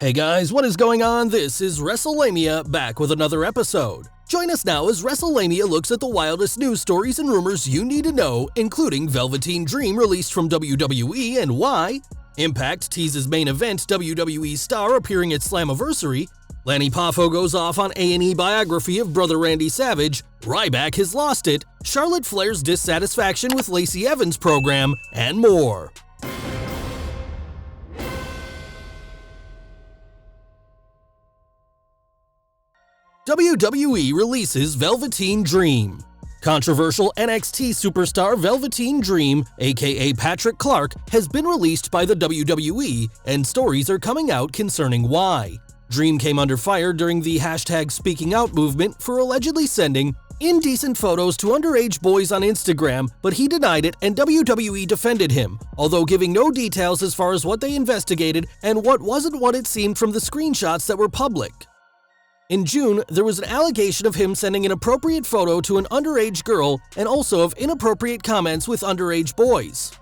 Hey guys, what is going on? This is Wrestlelamia, back with another episode. Join us now as Wrestlelamia looks at the wildest news stories and rumors you need to know, including Velveteen Dream released from WWE and why, Impact teases main event WWE star appearing at Slammiversary, Lanny Poffo goes off on A&E biography of brother Randy Savage, Ryback Has Lost It, Charlotte Flair's dissatisfaction with Lacey Evans' program, and more. WWE releases Velveteen Dream. Controversial NXT superstar Velveteen Dream, aka Patrick Clark, has been released by the WWE, and stories are coming out concerning why. Dream came under fire during the #SpeakingOut movement for allegedly sending indecent photos to underage boys on Instagram, but he denied it and WWE defended him, although giving no details as far as what they investigated and what wasn't what it seemed from the screenshots that were public. In June, there was an allegation of him sending an inappropriate photo to an underage girl and also of inappropriate comments with underage boys.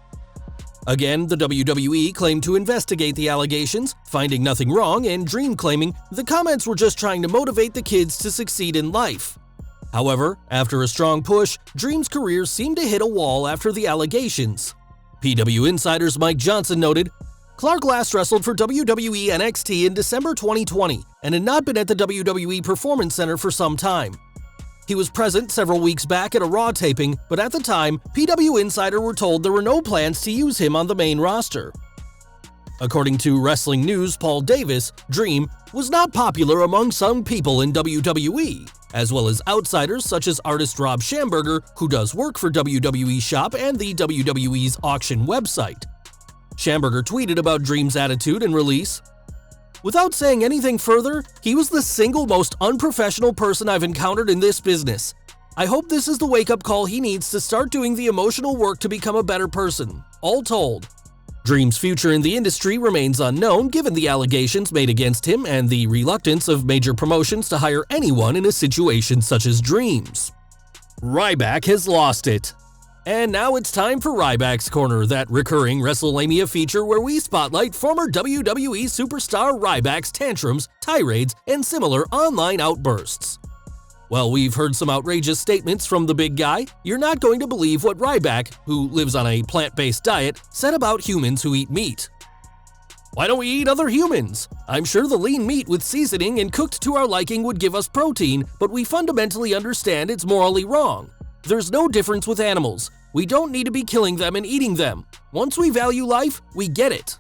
Again, the WWE claimed to investigate the allegations, finding nothing wrong, and Dream claiming the comments were just trying to motivate the kids to succeed in life. However, after a strong push, Dream's career seemed to hit a wall after the allegations. PW Insider's Mike Johnson noted, Clark last wrestled for WWE NXT in December 2020 and had not been at the WWE Performance Center for some time. He was present several weeks back at a Raw taping, but at the time, PW Insider were told there were no plans to use him on the main roster. According to Wrestling News' Paul Davis, Dream was not popular among some people in WWE, as well as outsiders such as artist Rob Schamberger, who does work for WWE Shop and the WWE's auction website. Schamberger tweeted about Dream's attitude and release. Without saying anything further, he was the single most unprofessional person I've encountered in this business. I hope this is the wake-up call he needs to start doing the emotional work to become a better person. All told. Dream's future in the industry remains unknown given the allegations made against him and the reluctance of major promotions to hire anyone in a situation such as Dream's. Ryback has lost it. And now it's time for Ryback's Corner, that recurring Wrestlelamia feature where we spotlight former WWE superstar Ryback's tantrums, tirades, and similar online outbursts. Well, we've heard some outrageous statements from the big guy. You're not going to believe what Ryback, who lives on a plant-based diet, said about humans who eat meat. Why don't we eat other humans? I'm sure the lean meat with seasoning and cooked to our liking would give us protein, but we fundamentally understand it's morally wrong. There's no difference with animals. We don't need to be killing them and eating them. Once we value life, we get it.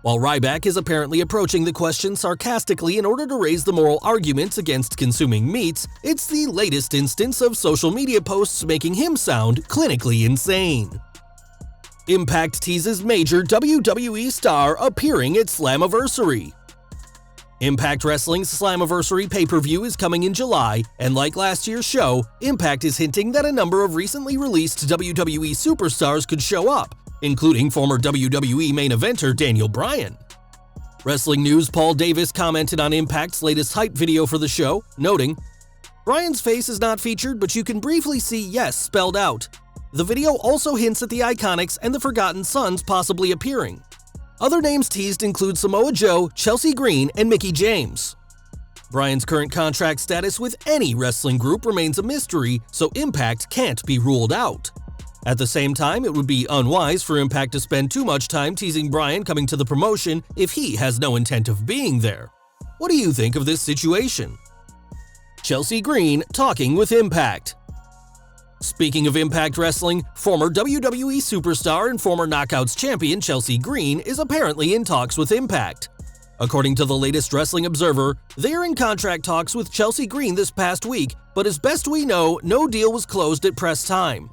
While Ryback is apparently approaching the question sarcastically in order to raise the moral arguments against consuming meats, it's the latest instance of social media posts making him sound clinically insane. Impact teases major WWE star appearing at Slammiversary. Impact Wrestling's Slammiversary pay-per-view is coming in July, and like last year's show, Impact is hinting that a number of recently released WWE superstars could show up, including former WWE main eventer Daniel Bryan. Wrestling News' Paul Davis commented on Impact's latest hype video for the show, noting, Bryan's face is not featured, but you can briefly see yes spelled out. The video also hints at the Iconics and the Forgotten Sons possibly appearing. Other names teased include Samoa Joe, Chelsea Green, and Mickie James. Bryan's current contract status with any wrestling group remains a mystery, so Impact can't be ruled out. At the same time, it would be unwise for Impact to spend too much time teasing Bryan coming to the promotion if he has no intent of being there. What do you think of this situation? Chelsea Green talking with Impact. Speaking of Impact Wrestling, former WWE superstar and former Knockouts champion Chelsea Green is apparently in talks with Impact. According to the latest Wrestling Observer, they are in contract talks with Chelsea Green this past week, but as best we know, no deal was closed at press time.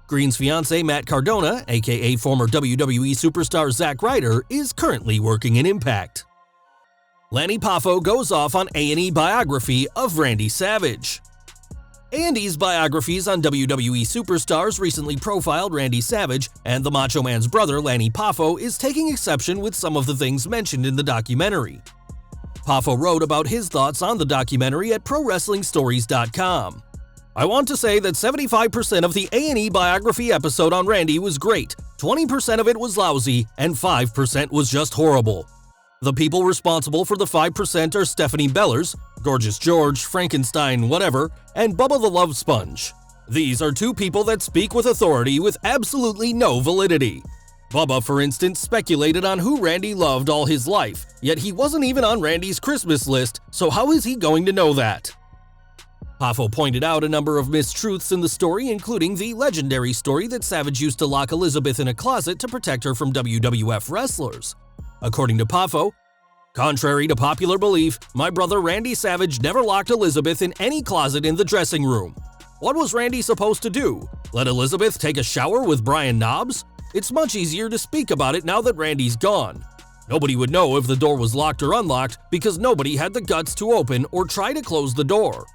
Green's fiancé Matt Cardona, aka former WWE superstar Zack Ryder, is currently working in Impact. Lanny Poffo goes off on A&E biography of Randy Savage. A&E's biographies on WWE superstars recently profiled Randy Savage, and the Macho Man's brother, Lanny Poffo, is taking exception with some of the things mentioned in the documentary. Poffo wrote about his thoughts on the documentary at ProWrestlingStories.com. I want to say that 75% of the A&E biography episode on Randy was great, 20% of it was lousy, and 5% was just horrible. The people responsible for the 5% are Stephanie Bellers, Gorgeous George, Frankenstein, whatever, and Bubba the Love Sponge. These are two people that speak with authority with absolutely no validity. Bubba, for instance, speculated on who Randy loved all his life, yet he wasn't even on Randy's Christmas list, so how is he going to know that? Poffo pointed out a number of mistruths in the story, including the legendary story that Savage used to lock Elizabeth in a closet to protect her from WWF wrestlers. According to Poffo, contrary to popular belief, my brother Randy Savage never locked Elizabeth in any closet in the dressing room. What was Randy supposed to do? Let Elizabeth take a shower with Brian Knobbs? It's much easier to speak about it now that Randy's gone. Nobody would know if the door was locked or unlocked because nobody had the guts to open or try to close the door.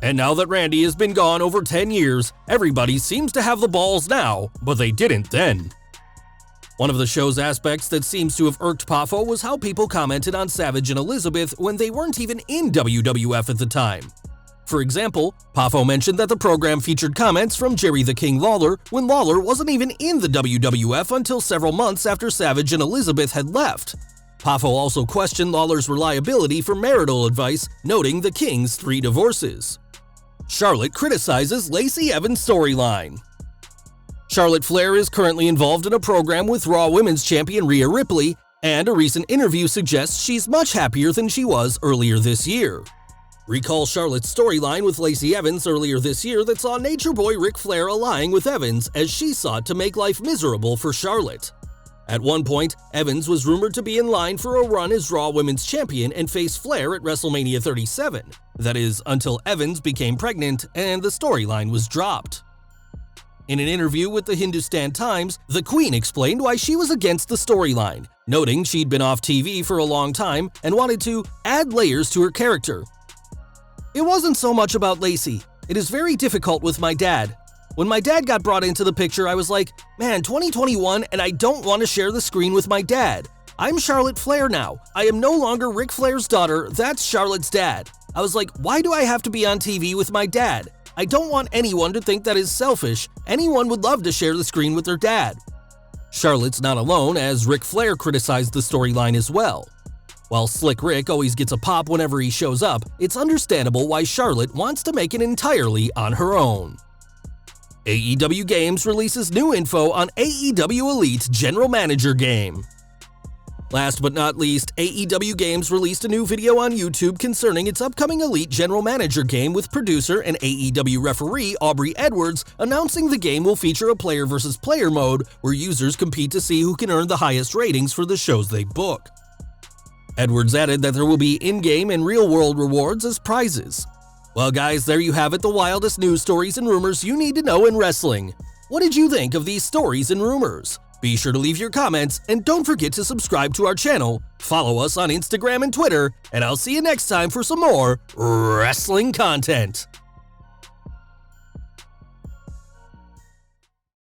And now that Randy has been gone over 10 years, everybody seems to have the balls now, but they didn't then. One of the show's aspects that seems to have irked Poffo was how people commented on Savage and Elizabeth when they weren't even in WWF at the time. For example, Poffo mentioned that the program featured comments from Jerry the King Lawler when Lawler wasn't even in the WWF until several months after Savage and Elizabeth had left. Poffo also questioned Lawler's reliability for marital advice, noting the King's 3 divorces. Charlotte criticizes Lacey Evans' storyline. Charlotte Flair is currently involved in a program with Raw Women's Champion Rhea Ripley, and a recent interview suggests she's much happier than she was earlier this year. Recall Charlotte's storyline with Lacey Evans earlier this year that saw Nature Boy Ric Flair allying with Evans as she sought to make life miserable for Charlotte. At one point, Evans was rumored to be in line for a run as Raw Women's Champion and face Flair at WrestleMania 37. That is, until Evans became pregnant and the storyline was dropped. In an interview with the Hindustan Times, the Queen explained why she was against the storyline, noting she'd been off TV for a long time and wanted to add layers to her character. It wasn't so much about Lacey. It is very difficult with my dad. When my dad got brought into the picture, I was like, man, 2021 and I don't want to share the screen with my dad. I'm Charlotte Flair now. I am no longer Ric Flair's daughter, that's Charlotte's dad. I was like, why do I have to be on TV with my dad? I don't want anyone to think that is selfish. Anyone would love to share the screen with their dad. Charlotte's not alone, as Ric Flair criticized the storyline as well. While Slick Rick always gets a pop whenever he shows up, it's understandable why Charlotte wants to make it entirely on her own. AEW Games releases new info on AEW Elite General Manager game. Last but not least, AEW Games released a new video on YouTube concerning its upcoming Elite General Manager game with producer and AEW referee Aubrey Edwards announcing the game will feature a player versus player mode where users compete to see who can earn the highest ratings for the shows they book. Edwards added that there will be in-game and real-world rewards as prizes. Well guys, there you have it, the wildest news stories and rumors you need to know in wrestling. What did you think of these stories and rumors? Be sure to leave your comments and don't forget to subscribe to our channel, follow us on Instagram and Twitter, and I'll see you next time for some more wrestling content.